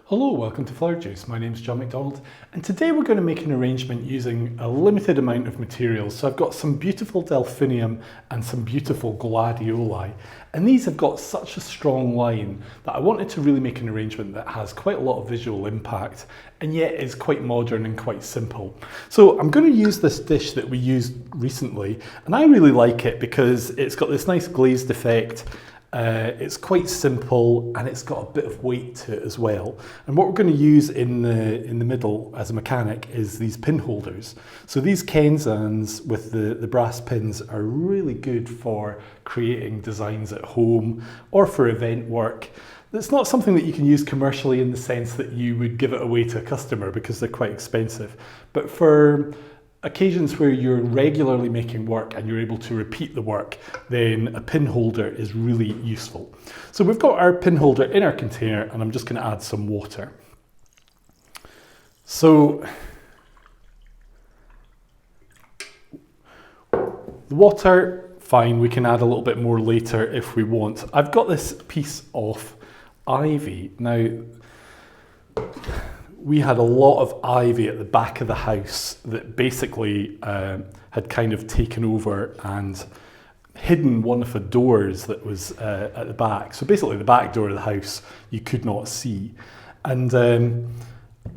Hello, welcome to Flower Juice. My name is John McDonald, and today we're going to make an arrangement using a limited amount of materials. So I've got some beautiful delphinium and some beautiful gladioli, and these have got such a strong line that I wanted to really make an arrangement that has quite a lot of visual impact and yet is quite modern and quite simple. So I'm going to use this dish that we used recently, and I really like it because it's got this nice glazed effect. It's quite simple and it's got a bit of weight to it as well. And what we're going to use in the middle as a mechanic is these pin holders. So these kenzans with the brass pins are really good for creating designs at home or for event work. It's not something that you can use commercially in the sense that you would give it away to a customer because they're quite expensive. But for occasions where you're regularly making work and you're able to repeat the work, then a pin holder is really useful. So we've got our pin holder in our container and I'm just going to add some water. So the water, fine, we can add a little bit more later if we want. I've got this piece of ivy. Now, we had a lot of ivy at the back of the house that basically had kind of taken over and hidden one of the doors that was at the back. So basically the back door of the house you could not see. And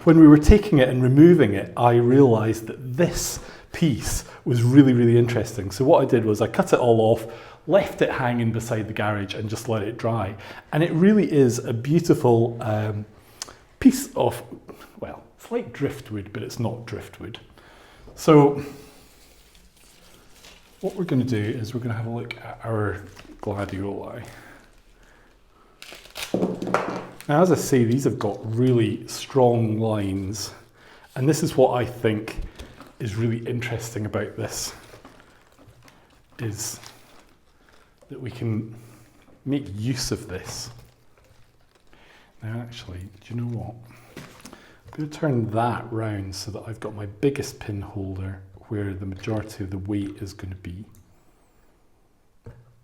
when we were taking it and removing it, I realised that this piece was really, really interesting. So what I did was I cut it all off, left it hanging beside the garage and just let it dry. And it really is a beautiful piece of, well, it's like driftwood, but it's not driftwood. So what we're going to do is we're going to have a look at our gladioli. Now, as I say, these have got really strong lines, and this is what I think is really interesting about this, is that we can make use of this. Now actually, do you know what? I'm going to turn that round so that I've got my biggest pin holder where the majority of the weight is going to be.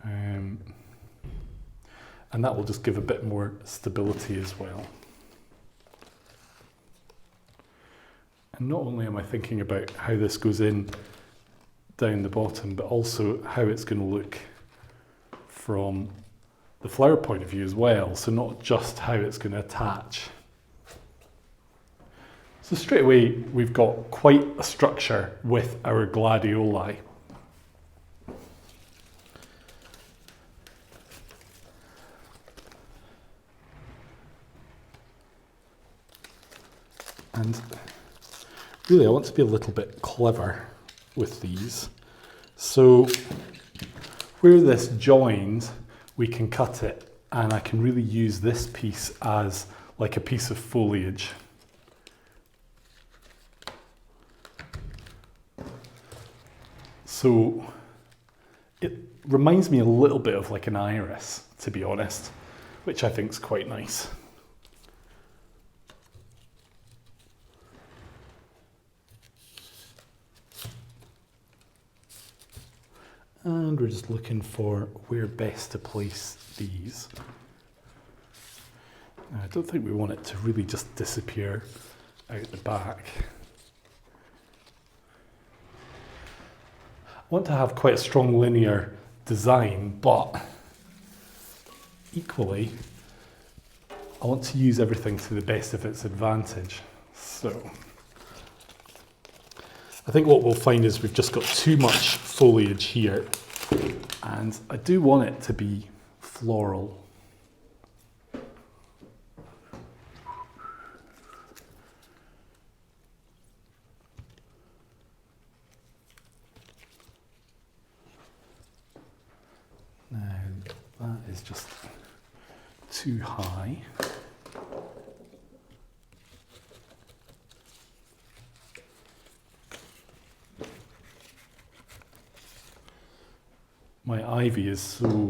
And that will just give a bit more stability as well. And not only am I thinking about how this goes in down the bottom, but also how it's going to look from the flower point of view as well, so not just how it's going to attach. So straight away we've got quite a structure with our gladioli. And really I want to be a little bit clever with these. So where this joins, we can cut it and I can really use this piece as like a piece of foliage. So it reminds me a little bit of like an iris, to be honest, which I think is quite nice. And we're just looking for where best to place these. Now, I don't think we want it to really just disappear out the back. I want to have quite a strong linear design, but equally, I want to use everything to the best of its advantage. So I think what we'll find is we've just got too much foliage here, and I do want it to be floral. Now that is just too high. My ivy is so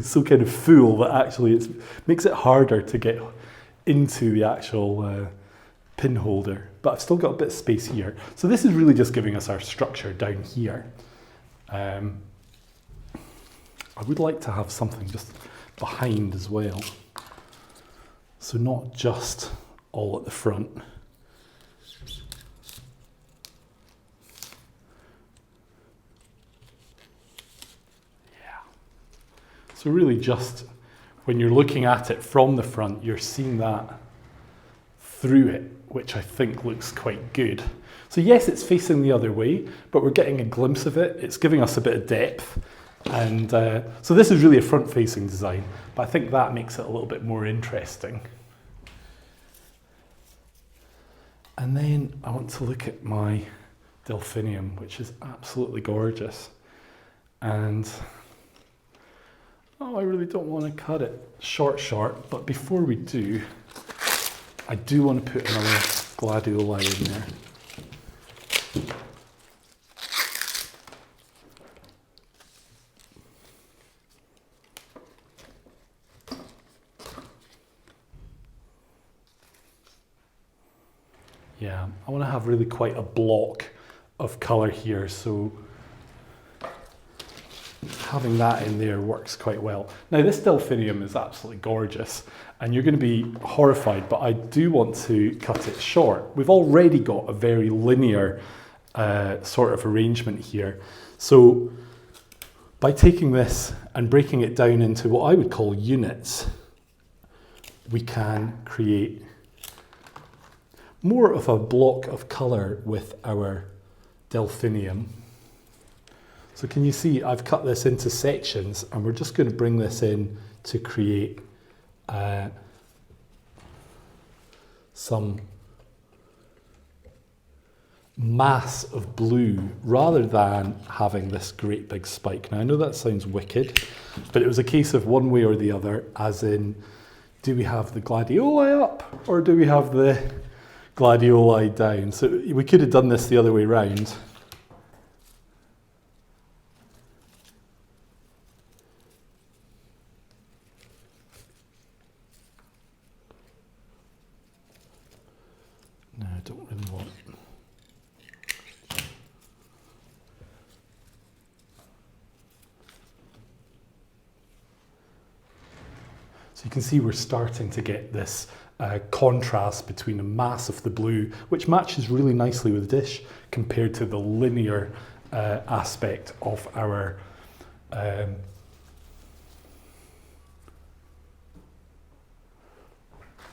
so kind of full that actually it makes it harder to get into the actual pin holder, but I've still got a bit of space here. So this is really just giving us our structure down here. I would like to have something just behind as well. So not just all at the front. Yeah. So really just when you're looking at it from the front, you're seeing that through it, which I think looks quite good. So yes, it's facing the other way, but we're getting a glimpse of it. It's giving us a bit of depth. And so this is really a front-facing design, but I think that makes it a little bit more interesting. And then I want to look at my delphinium, which is absolutely gorgeous. And oh, I really don't want to cut it short, but before we do, I do want to put another gladioli in there. Yeah, I want to have really quite a block of colour here, so having that in there works quite well. Now this delphinium is absolutely gorgeous and you're going to be horrified, but I do want to cut it short. We've already got a very linear sort of arrangement here. So by taking this and breaking it down into what I would call units, we can create more of a block of colour with our delphinium. So can you see I've cut this into sections and we're just going to bring this in to create some mass of blue rather than having this great big spike. Now I know that sounds wicked, but it was a case of one way or the other, as in, do we have the gladioli up or do we have the gladioli down? So we could have done this the other way around. No, I don't really want it. So you can see we're starting to get this contrast between the mass of the blue, which matches really nicely with the dish, compared to the linear aspect of our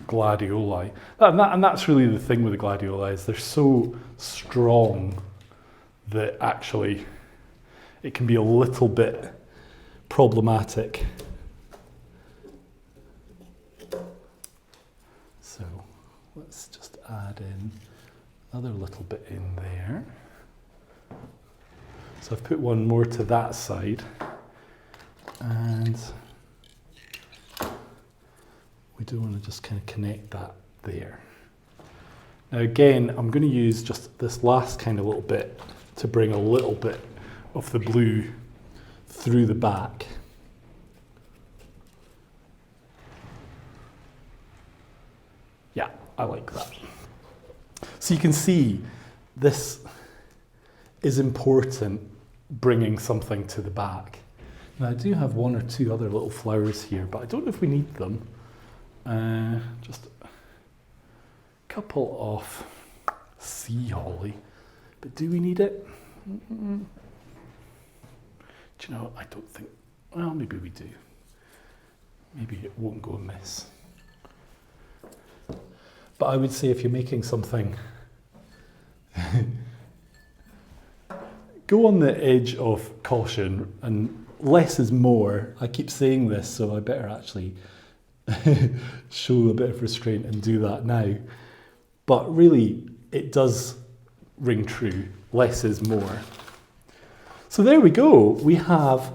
gladioli. And that's really the thing with the gladioli, is they're so strong that actually it can be a little bit problematic. So let's just add in another little bit in there. So I've put one more to that side, and we do want to just kind of connect that there. Now again, I'm going to use just this last kind of little bit to bring a little bit of the blue through the back. Yeah, I like that. So you can see this is important, bringing something to the back. Now I do have one or two other little flowers here, but I don't know if we need them. Just a couple of sea holly, but do we need it? Do you know, I don't think, well, maybe we do. Maybe it won't go amiss. But I would say if you're making something, go on the edge of caution, and less is more. I keep saying this, so I better actually show a bit of restraint and do that now. But really, it does ring true. Less is more. So there we go. We have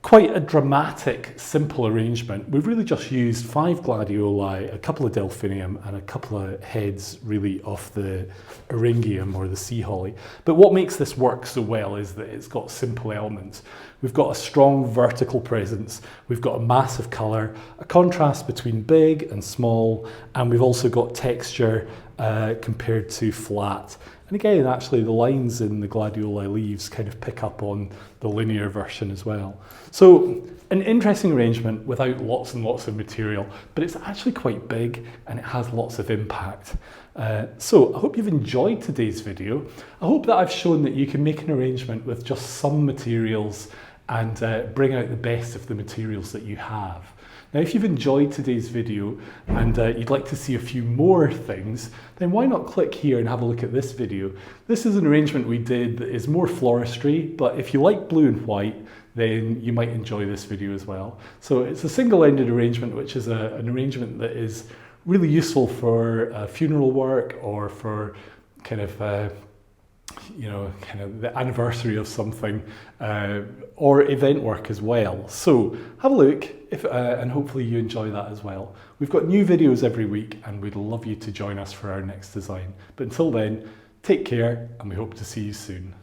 quite a dramatic, simple arrangement. We've really just used 5 gladioli, a couple of delphinium, and a couple of heads really of the eryngium or the sea holly. But what makes this work so well is that it's got simple elements. We've got a strong vertical presence. We've got a massive colour, a contrast between big and small, and we've also got texture compared to flat. And again, actually the lines in the gladioli leaves kind of pick up on the linear version as well. So an interesting arrangement without lots and lots of material, but it's actually quite big and it has lots of impact. So I hope you've enjoyed today's video. I hope that I've shown that you can make an arrangement with just some materials and bring out the best of the materials that you have. Now, if you've enjoyed today's video and you'd like to see a few more things, then why not click here and have a look at this video. This is an arrangement we did that is more floristry, but if you like blue and white, then you might enjoy this video as well. So it's a single-ended arrangement, which is an arrangement that is really useful for funeral work or for kind of the anniversary of something or event work as well. So have a look and hopefully you enjoy that as well. We've got new videos every week and we'd love you to join us for our next design. But until then, take care and we hope to see you soon.